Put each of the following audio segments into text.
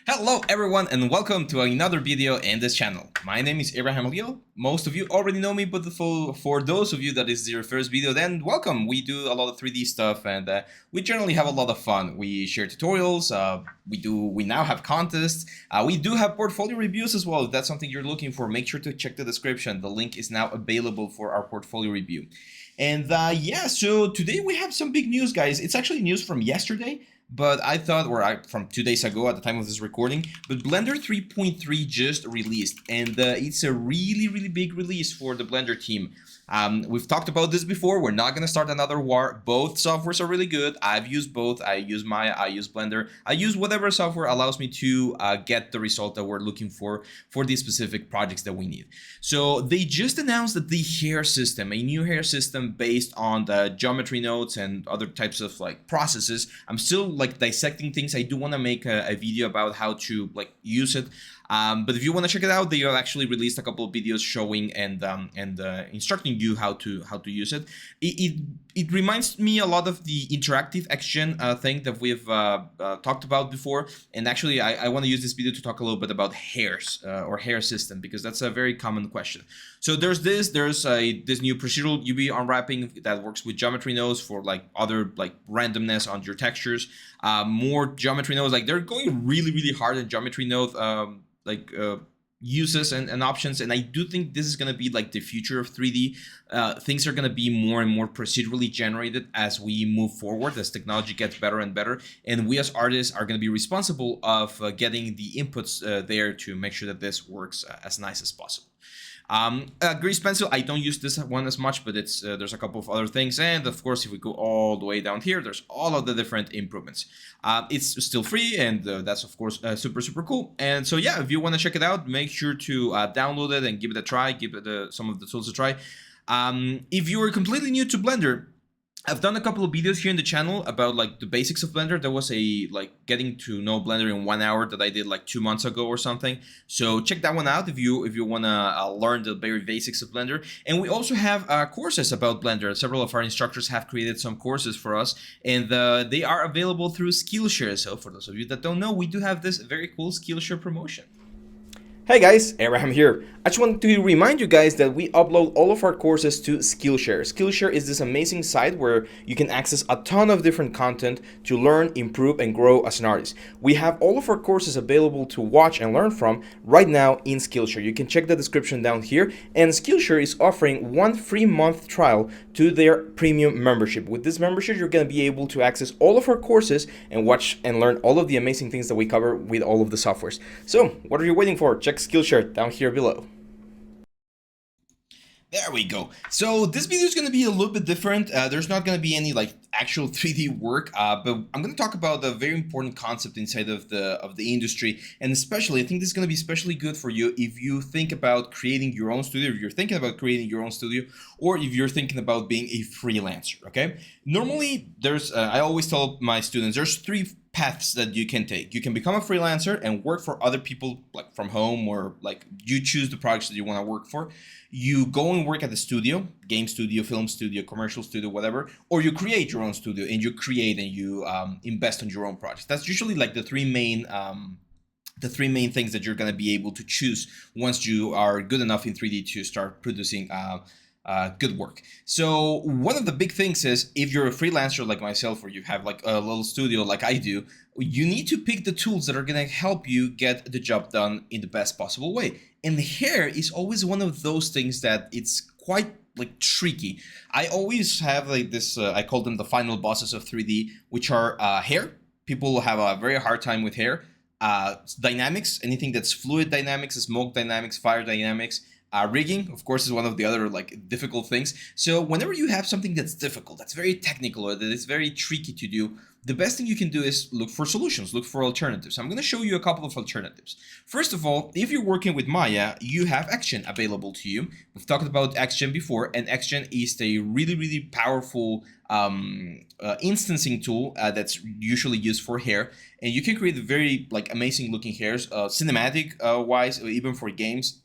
Hello everyone and welcome to another video in this channel. My name is Abraham Leo. Most of you already know me, but for those of you that is your first video, then welcome. We do a lot of 3D stuff and we generally have a lot of fun. We share tutorials, we now have contests, we do have portfolio reviews as well. If that's something you're looking for, make sure to check the description. The link is now available for our portfolio review. And yeah, so today we have some big news, guys. It's actually news from yesterday, but I thought, from 2 days ago at the time of this recording, but Blender 3.3 just released, and it's a really big release for the Blender team. We've talked about this before. We're not going to start another war. Both softwares are really good. I've used both. I use Maya, I use Blender. I use whatever software allows me to get the result that we're looking for these specific projects that we need. So they just announced that the hair system, a new hair system based on the geometry nodes and other types of like processes. I'm still like dissecting things. I do want to make a video about how to like use it. But if you want to check it out, they have actually released a couple of videos showing and instructing you how to use it. It reminds me a lot of the interactive XGen thing that we've talked about before. And actually, I want to use this video to talk a little bit about hairs or hair system, because that's a very common question. So there's this new procedural UV unwrapping that works with geometry nodes for like other like randomness on your textures. More geometry nodes, like they're going really hard in geometry node uses and options, and I do think this is going to be like the future of 3D. Things are going to be more and more procedurally generated as we move forward, as technology gets better and better, and we as artists are going to be responsible of getting the inputs there to make sure that this works as nice as possible. Grease pencil, I don't use this one as much, but it's there's a couple of other things, and of course if we go all the way down here, there's all of the different improvements. It's still free, and that's of course super cool. And so yeah, if you want to check it out, make sure to download it and give it a try, give it some of the tools a try. If you are completely new to Blender, I've done a couple of videos here in the channel about like the basics of Blender. There was a like getting to know Blender in 1 hour that I did like 2 months ago or something. So check that one out if you wanna learn the very basics of Blender. And we also have courses about Blender. Several of our instructors have created some courses for us, and they are available through Skillshare. So for those of you that don't know, we do have this very cool Skillshare promotion. Hey guys, Abraham here. I just wanted to remind you guys that we upload all of our courses to Skillshare. Skillshare is this amazing site where you can access a ton of different content to learn, improve, and grow as an artist. We have all of our courses available to watch and learn from right now in Skillshare. You can check the description down here, and Skillshare is offering 1 free month trial to their premium membership. With this membership, you're going to be able to access all of our courses and watch and learn all of the amazing things that we cover with all of the softwares. So, what are you waiting for? Check Skillshare down here below. There we go. So this video is going to be a little bit different. There's not going to be any like actual 3D work, but I'm going to talk about a very important concept inside of the industry, and especially I think this is going to be especially good for you if you think about creating your own studio, if you're thinking about creating your own studio, or if you're thinking about being a freelancer. Okay. Normally, there's I always tell my students there's 3 paths that you can take. You can become a freelancer and work for other people like from home, or like you choose the projects that you want to work for. You go and work at the studio, game studio, film studio, commercial studio, whatever, or you create your own studio and you create and you invest in your own projects. That's usually like the three main things that you're going to be able to choose once you are good enough in 3D to start producing good work. So one of the big things is, if you're a freelancer like myself, or you have like a little studio like I do, you need to pick the tools that are going to help you get the job done in the best possible way. And the hair is always one of those things that it's quite like tricky. I always have like this, I call them the final bosses of 3D, which are hair. People have a very hard time with hair. Dynamics, anything that's fluid dynamics, smoke dynamics, fire dynamics. Rigging, of course, is one of the other like difficult things. So whenever you have something that's difficult, that's very technical, or that is very tricky to do, the best thing you can do is look for solutions, look for alternatives. I'm going to show you a couple of alternatives. First of all, if you're working with Maya, you have XGen available to you. We've talked about XGen before, and XGen is a really powerful instancing tool that's usually used for hair, and you can create very like amazing looking hairs, cinematic wise, even for games.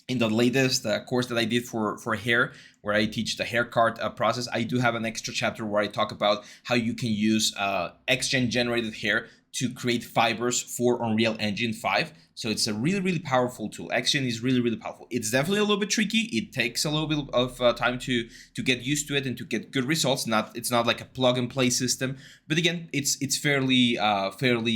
In the latest course that I did for hair, where I teach the haircut process, I do have an extra chapter where I talk about how you can use XGen generated hair to create fibers for Unreal Engine 5. So it's a really powerful tool. Action is really powerful. It's definitely a little bit tricky. It takes a little bit of time to get used to it and to get good results. It's not like a plug and play system, but again, it's fairly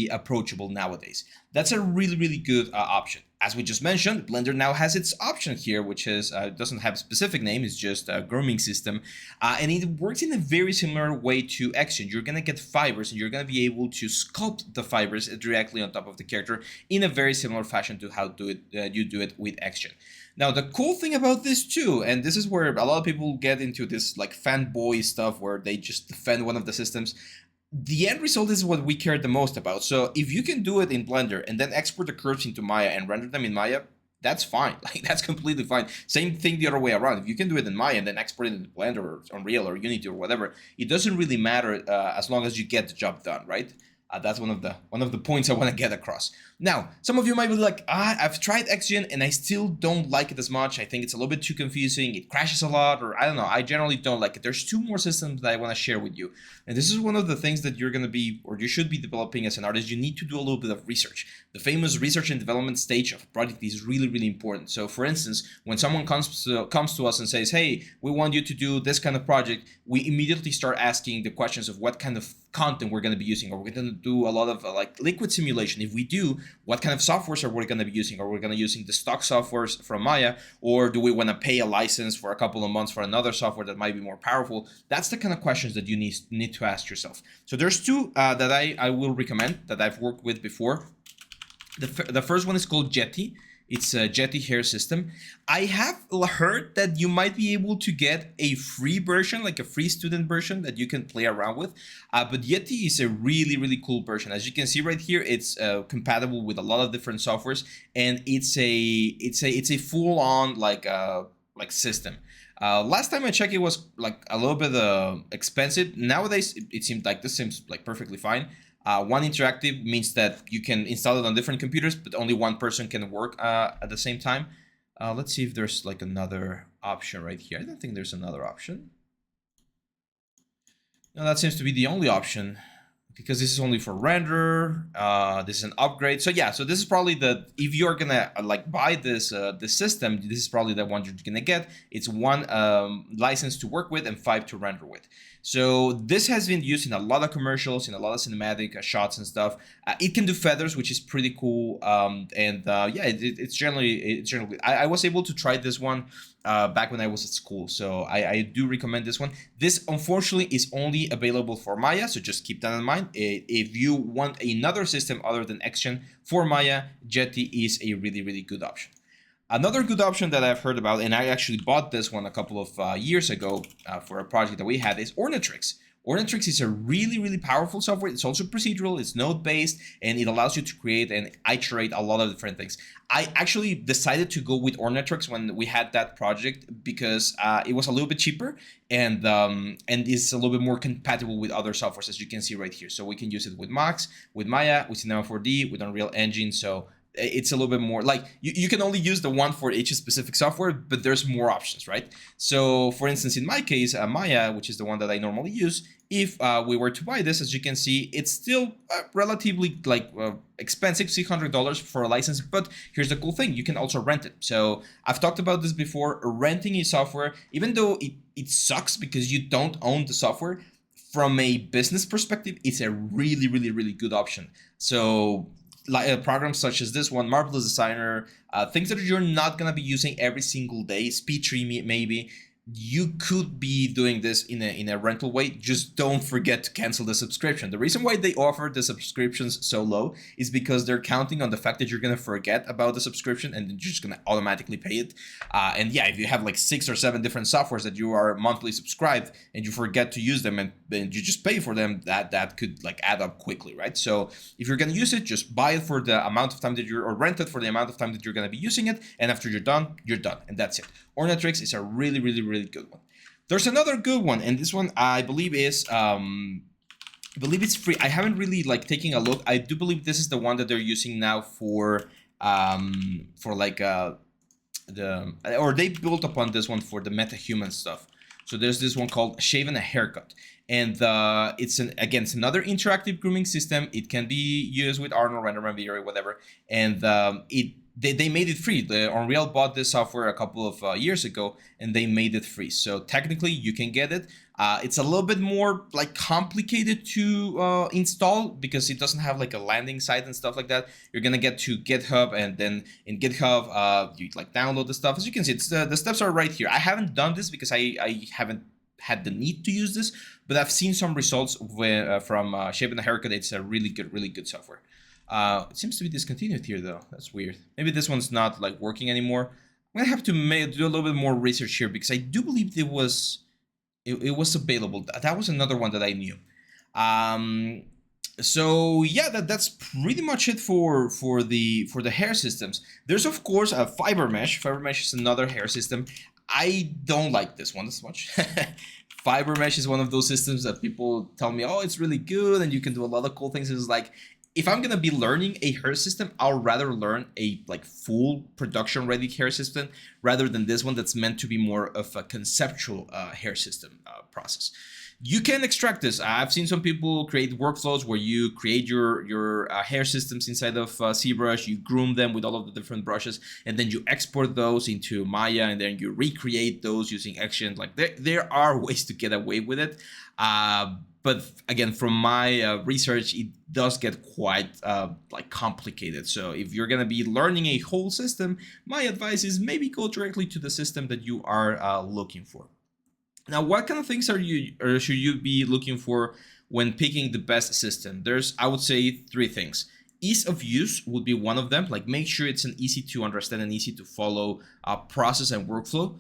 approachable nowadays. That's a really good option. As we just mentioned, Blender now has its option here, which is doesn't have a specific name. It's just a grooming system, and it works in a very similar way to Action. You're gonna get fibers, and you're gonna be able to sculpt the fibers directly on top of the character in a very similar fashion to how you do it with Action. Now, the cool thing about this too, and this is where a lot of people get into this like fanboy stuff where they just defend one of the systems. The end result is what we care the most about. So if you can do it in Blender and then export the curves into Maya and render them in Maya, that's fine. Like, that's completely fine. Same thing the other way around. If you can do it in Maya and then export it into Blender or Unreal or Unity or whatever, it doesn't really matter as long as you get the job done, right? That's one of the points I want to get across. Now, some of you might be like, I've tried Xgen and I still don't like it as much. I think it's a little bit too confusing. It crashes a lot, or I don't know. I generally don't like it. There's two more systems that I want to share with you. And this is one of the things that you're going to be, or you should be developing as an artist. You need to do a little bit of research. The famous research and development stage of a project is really important. So for instance, when someone comes to us and says, hey, we want you to do this kind of project, we immediately start asking the questions of what kind of content we're going to be using. Are we going to do a lot of like liquid simulation? If we do, what kind of softwares are we going to be using? Are we going to be using the stock softwares from Maya, or do we want to pay a license for a couple of months for another software that might be more powerful? That's the kind of questions that you need to ask yourself. So there's two that I will recommend that I've worked with before. The first one is called Jetty. It's a Jetty hair system. I have heard that you might be able to get a free version, like a free student version that you can play around with. But Jetty is a really cool version. As you can see right here, it's compatible with a lot of different softwares, and it's a full-on like system. Last time I checked, it was like a little bit expensive. Nowadays, it seems like this seems like perfectly fine. One interactive means that you can install it on different computers, but only one person can work at the same time. Let's see if there's like another option right here. I don't think there's another option. No, that seems to be the only option, because this is only for render. This is an upgrade. So yeah, so this is probably if you're gonna like buy this system, this is probably the one you're gonna get. It's one license to work with and 5 to render with. So this has been used in a lot of commercials, in a lot of cinematic shots and stuff. It can do feathers, which is pretty cool. Yeah, it's generally I was able to try this one back when I was at school, so I do recommend this one. This unfortunately is only available for Maya, so just keep that in mind. If you want another system other than Xgen for Maya, Jetty is a really good option. Another good option that I've heard about, and I actually bought this one a couple of years ago for a project that we had, is Ornatrix. Ornatrix is a really powerful software. It's also procedural, it's node-based, and it allows you to create and iterate a lot of different things. I actually decided to go with Ornatrix when we had that project because it was a little bit cheaper, and it's a little bit more compatible with other softwares, as you can see right here. So we can use it with Max, with Maya, with Cinema 4D, with Unreal Engine. So it's a little bit more like you can only use the one for each specific software, but there's more options, right? So for instance, in my case, Maya, which is the one that I normally use, if we were to buy this, as you can see, it's still relatively like expensive, $600 for a license. But here's the cool thing, you can also rent it. So I've talked about this before. Renting a software, even though it sucks because you don't own the software, from a business perspective, it's a really good option. So like programs such as this one, Marvelous Designer, things that you're not gonna be using every single day, SpeedTree maybe, you could be doing this in a rental way. Just don't forget to cancel the subscription. The reason why they offer the subscriptions so low is because they're counting on the fact that you're going to forget about the subscription and then you're just going to automatically pay it. And yeah, if you have like 6 or 7 different softwares that you are monthly subscribed and you forget to use them and you just pay for them, that could like add up quickly, right? So if you're going to use it, just buy it for the amount of time that or rent it for the amount of time that you're going to be using it. And after you're done, and that's it. Ornatrix is a really good one. There's another good one, and this one I believe is it's free. I haven't really like taking a look. I do believe this is the one that they're using now for like or they built upon this one for the MetaHuman stuff. So there's this one called Shave and a Haircut. And it's it's another interactive grooming system. It can be used with Arnold, Renderman, VR, whatever. And they made it free. The Unreal bought this software a couple of years ago, and they made it free. So technically, you can get it. It's a little bit more like complicated to install because it doesn't have like a landing site and stuff like that. You're gonna get to GitHub, and then in GitHub, you like download the stuff. As you can see, it's the steps are right here. I haven't done this because I haven't had the need to use this, but I've seen some results from Shape and the Haircut. It's a really good software. It seems to be discontinued here though. That's weird. Maybe this one's not like working anymore. I'm gonna have to do a little bit more research here because I do believe it was available. That was another one that I knew. So yeah, that's pretty much it for the hair systems. There's of course a fiber mesh. Fiber mesh is another hair system. I don't like this one as much. Fiber mesh is one of those systems that people tell me, oh, it's really good and you can do a lot of cool things. It's like, if I'm gonna be learning a hair system, I'll rather learn a like full production ready hair system rather than this one that's meant to be more of a conceptual hair system process. You can extract this. I've seen some people create workflows where you create your hair systems inside of ZBrush, you groom them with all of the different brushes, and then you export those into Maya, and then you recreate those using Action. Like there are ways to get away with it. But again, from my research, it does get quite like complicated. So if you're gonna be learning a whole system, my advice is maybe go directly to the system that you are looking for. Now, what kind of things should you be looking for when picking the best system? There's, I would say, 3 things. Ease of use would be one of them. Like make sure it's an easy to understand and easy to follow process and workflow.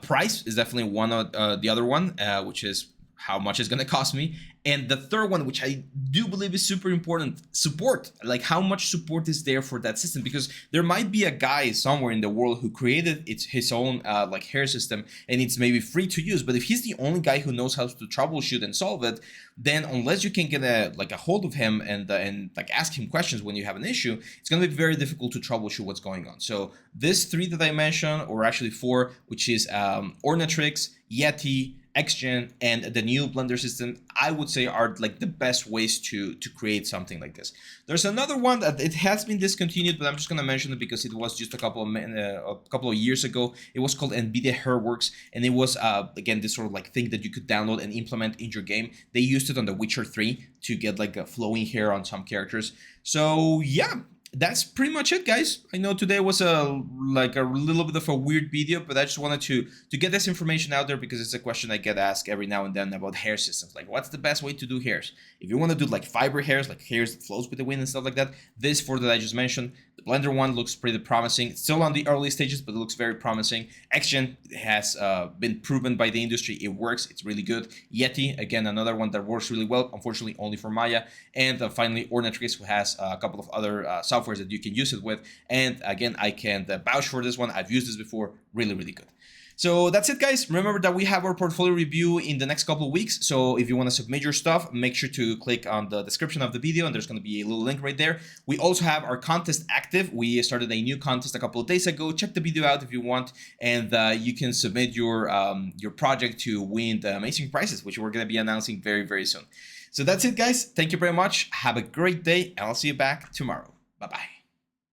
Price is definitely one of the other one, which is how much it's going to cost me. And the third one, which I do believe is super important, support. Like how much support is there for that system? Because there might be a guy somewhere in the world who created his own like hair system, and it's maybe free to use. But if he's the only guy who knows how to troubleshoot and solve it, then unless you can get a hold of him and like ask him questions when you have an issue, it's going to be very difficult to troubleshoot what's going on. So these 3 that I mentioned, or actually 4, which is Ornatrix, Jetty, XGen, and the new Blender system, I would say are like the best ways to create something like this. There's another one that it has been discontinued, but I'm just gonna mention it because it was just a couple of years ago. It was called NVIDIA Hairworks, and it was again this sort of like thing that you could download and implement in your game. They used it on The Witcher 3 to get like a flowing hair on some characters. So yeah, that's pretty much it, guys. I know today was a little bit of a weird video, but I just wanted to get this information out there because it's a question I get asked every now and then about hair systems. Like, what's the best way to do hairs? If you want to do like fiber hairs, like hairs that flows with the wind and stuff like that, this 4 that I just mentioned, the Blender one looks pretty promising. It's still on the early stages, but it looks very promising. XGen has been proven by the industry. It works. It's really good. Jetty, again, another one that works really well, unfortunately only for Maya. And finally, Ornatrix, who has a couple of other softwares that you can use it with. And again, I can vouch for this one. I've used this before. Really, really good. So that's it, guys. Remember that we have our portfolio review in the next couple of weeks. So if you want to submit your stuff, make sure to click on the description of the video, and there's going to be a little link right there. We also have our contest active. We started a new contest a couple of days ago. Check the video out if you want, and you can submit your project to win the amazing prizes, which we're going to be announcing very, very soon. So that's it, guys. Thank you very much. Have a great day, and I'll see you back tomorrow. Bye-bye.